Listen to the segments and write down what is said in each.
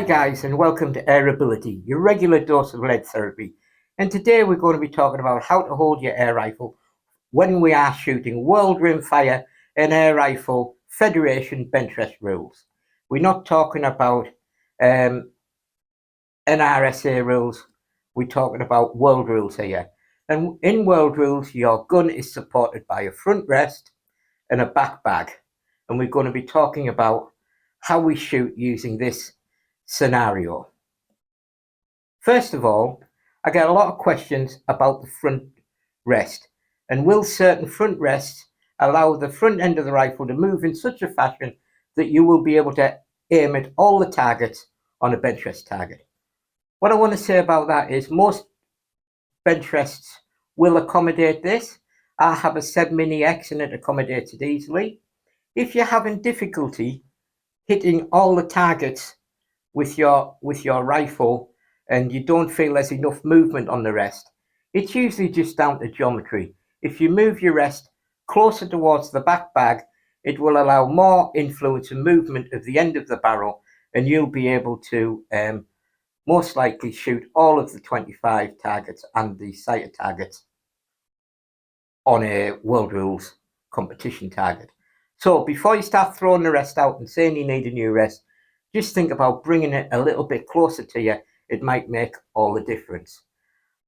guys, and welcome to AirAbility, your regular dose of lead therapy. And today we're going to be talking about how to hold your air rifle when we are shooting World Rimfire and Air Rifle Federation Benchrest rules. We're not talking about NRSA rules, we're talking about world rules here. And in world rules, your gun is supported by a front rest and a back bag. And we're going to be talking about how we shoot using this scenario. First of all, I get a lot of questions about the front rest, and will certain front rests allow the front end of the rifle to move in such a fashion that you will be able to aim at all the targets on a bench rest target? What I want to say about that is most bench rests will accommodate this. I have a 7mm and it accommodates it easily. If you're having difficulty hitting all the targets with your rifle and you don't feel there's enough movement on the rest, it's usually just down to geometry. If you move your rest closer towards the back bag, it will allow more influence and movement of the end of the barrel, and you'll be able to most likely shoot all of the 25 targets and the sighted targets on a World Rules competition target. So before you start throwing the rest out and saying you need a new rest, just think about bringing it a little bit closer to you. It might make all the difference.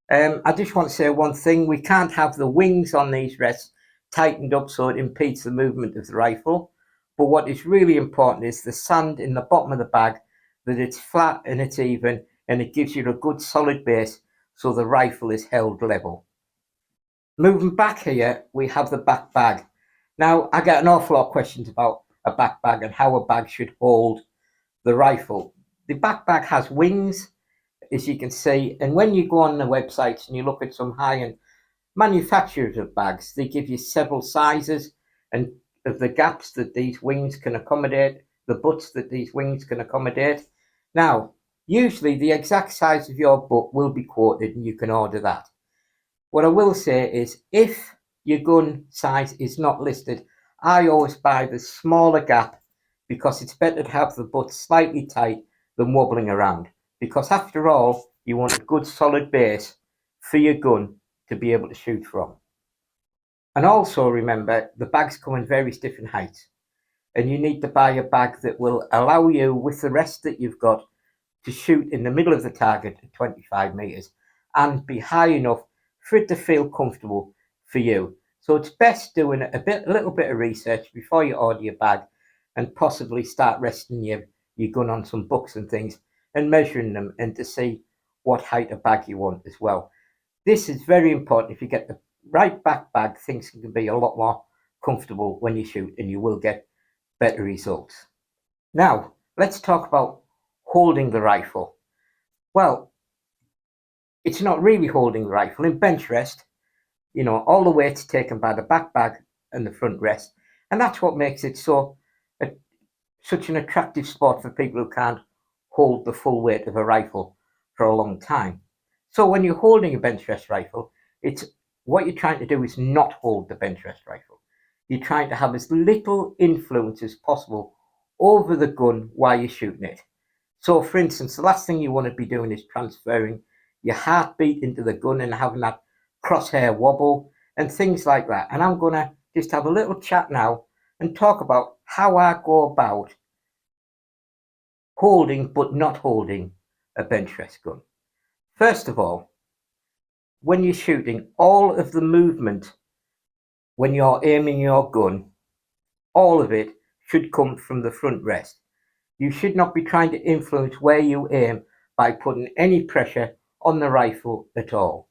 I just want to say one thing. We can't have the wings on these rests tightened up so it impedes the movement of the rifle. But what is really important is the sand in the bottom of the bag, that it's flat and it's even, and it gives you a good solid base so the rifle is held level. Moving back here, we have the back bag. Now, I get an awful lot of questions about a back bag and how a bag should hold the rifle. The back bag has wings, as you can see, and when you go on the websites and you look at some high-end manufacturers of bags, they give you several sizes and of the gaps that these wings can accommodate, the butts that these wings can accommodate. Now, usually the exact size of your butt will be quoted and you can order that. What I will say is, if your gun size is not listed, I always buy the smaller gap, because it's better to have the butt slightly tight than wobbling around. Because after all, you want a good solid base for your gun to be able to shoot from. And also remember, the bags come in various different heights, and you need to buy a bag that will allow you, with the rest that you've got, to shoot in the middle of the target at 25 meters and be high enough for it to feel comfortable for you. So it's best doing a little bit of research before you order your bag, and possibly start resting your gun on some books and things and measuring them, and to see what height of bag you want as well. This is very important. If you get the right back bag, things can be a lot more comfortable when you shoot, and you will get better results. Now, let's talk about holding the rifle. Well, it's not really holding the rifle. In bench rest, all the weight's taken by the back bag and the front rest, and that's what makes it such an attractive sport for people who can't hold the full weight of a rifle for a long time. So when you're holding a bench rest rifle, what you're trying to do is not hold the bench rest rifle. You're trying to have as little influence as possible over the gun while you're shooting it. So for instance, the last thing you want to be doing is transferring your heartbeat into the gun and having that crosshair wobble and things like that. And I'm going to just have a little chat now and talk about how I go about holding but not holding a bench rest gun. First of all, when you're shooting, all of the movement when you're aiming your gun, all of it should come from the front rest. You should not be trying to influence where you aim by putting any pressure on the rifle at all,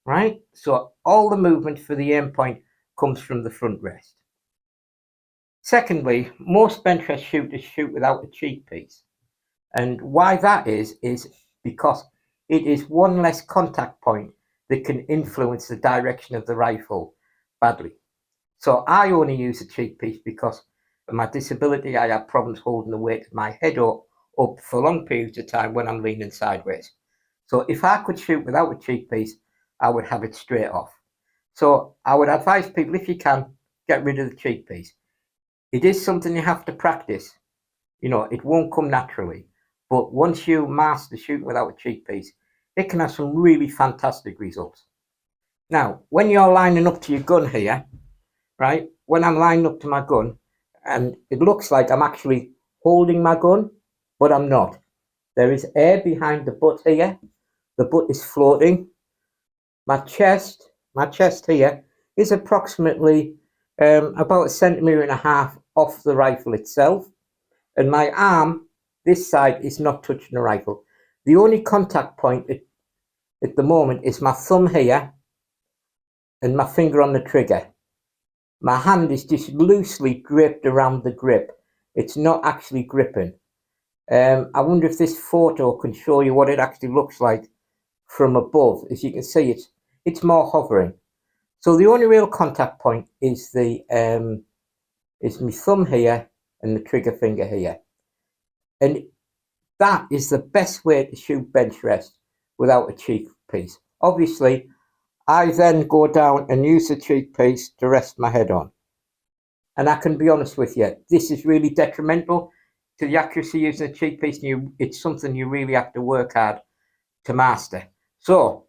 right? So all the movement for the aim point comes from the front rest. Secondly, most bench rest shooters shoot without a cheek piece. And why that is because it is one less contact point that can influence the direction of the rifle badly. So I only use a cheek piece because of my disability. I have problems holding the weight of my head up for long periods of time when I'm leaning sideways. So if I could shoot without a cheek piece, I would have it straight off. So I would advise people, if you can, get rid of the cheek piece. It is something you have to practice. It won't come naturally. but once you master shooting without a cheek piece, it can have some really fantastic results. Now, when you're lining up to your gun here, right, when I'm lining up to my gun, and it looks like I'm actually holding my gun, but I'm not. There is air behind the butt here. The butt is floating. My chest here is approximately about 1.5 centimeters off the rifle itself. And my arm, this side, is not touching the rifle. The only contact point at the moment is my thumb here and my finger on the trigger. My hand is just loosely draped around the grip. It's not actually gripping. I wonder if this photo can show you what it actually looks like from above. As you can see, it's more hovering. So the only real contact point is my thumb here and the trigger finger here. And that is the best way to shoot bench rest without a cheek piece. Obviously, I then go down and use the cheek piece to rest my head on. And I can be honest with you, this is really detrimental to the accuracy using a cheek piece. And it's something you really have to work hard to master. So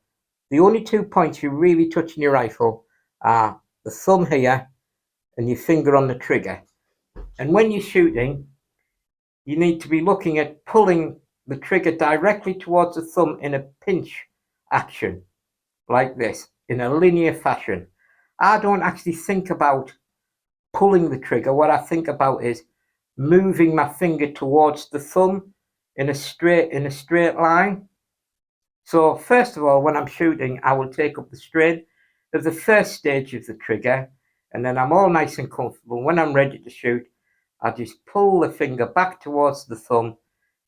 the only 2 points you really touch in your rifle are the thumb here and your finger on the trigger. And when you're shooting, you need to be looking at pulling the trigger directly towards the thumb in a pinch action, like this, in a linear fashion. I don't actually think about pulling the trigger. What I think about is moving my finger towards the thumb in a straight line. So first of all, when I'm shooting, I will take up the strain of the first stage of the trigger, and then I'm all nice and comfortable. When I'm ready to shoot, I just pull the finger back towards the thumb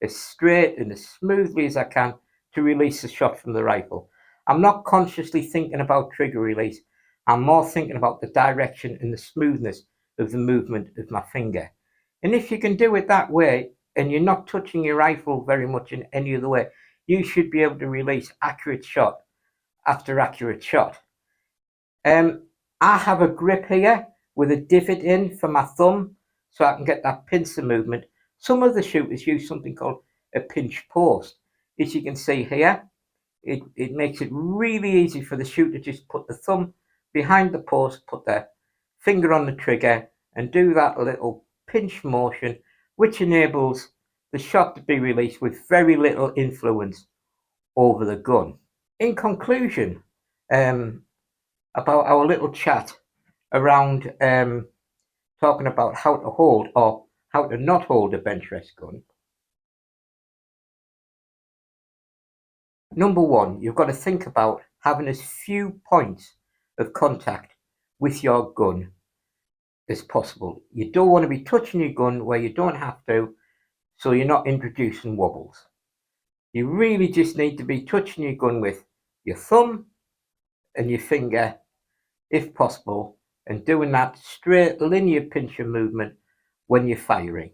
as straight and as smoothly as I can to release the shot from the rifle. I'm not consciously thinking about trigger release. I'm more thinking about the direction and the smoothness of the movement of my finger. And if you can do it that way, and you're not touching your rifle very much in any other way, you should be able to release accurate shot after accurate shot. I have a grip here with a divot in for my thumb so I can get that pincer movement. Some of the shooters use something called a pinch post. As you can see here, it makes it really easy for the shooter to just put the thumb behind the post, put their finger on the trigger and do that little pinch motion, which enables the shot to be released with very little influence over the gun. In conclusion, about our little chat around talking about how to hold or how to not hold a bench rest gun. Number one, you've got to think about having as few points of contact with your gun as possible. You don't want to be touching your gun where you don't have to, so you're not introducing wobbles. You really just need to be touching your gun with your thumb and your finger, if possible, and doing that straight linear pincher movement when you're firing.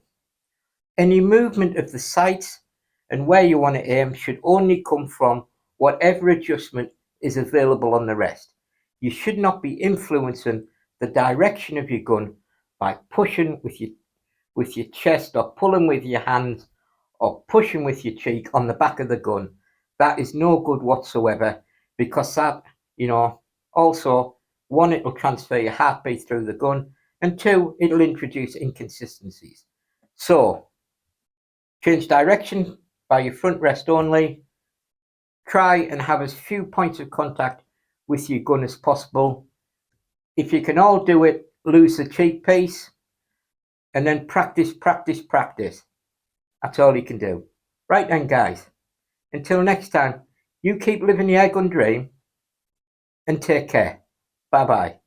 Any movement of the sights and where you want to aim should only come from whatever adjustment is available on the rest. You should not be influencing the direction of your gun by pushing with your chest or pulling with your hands or pushing with your cheek on the back of the gun. That is no good whatsoever, because that, also, one, it will transfer your heartbeat through the gun, and two, it'll introduce inconsistencies. So, change direction by your front rest only. Try and have as few points of contact with your gun as possible. If you can all do it, lose the cheek piece, and then practice. That's all you can do. Right then, guys, until next time, you keep living the airgun dream and take care. Bye-bye.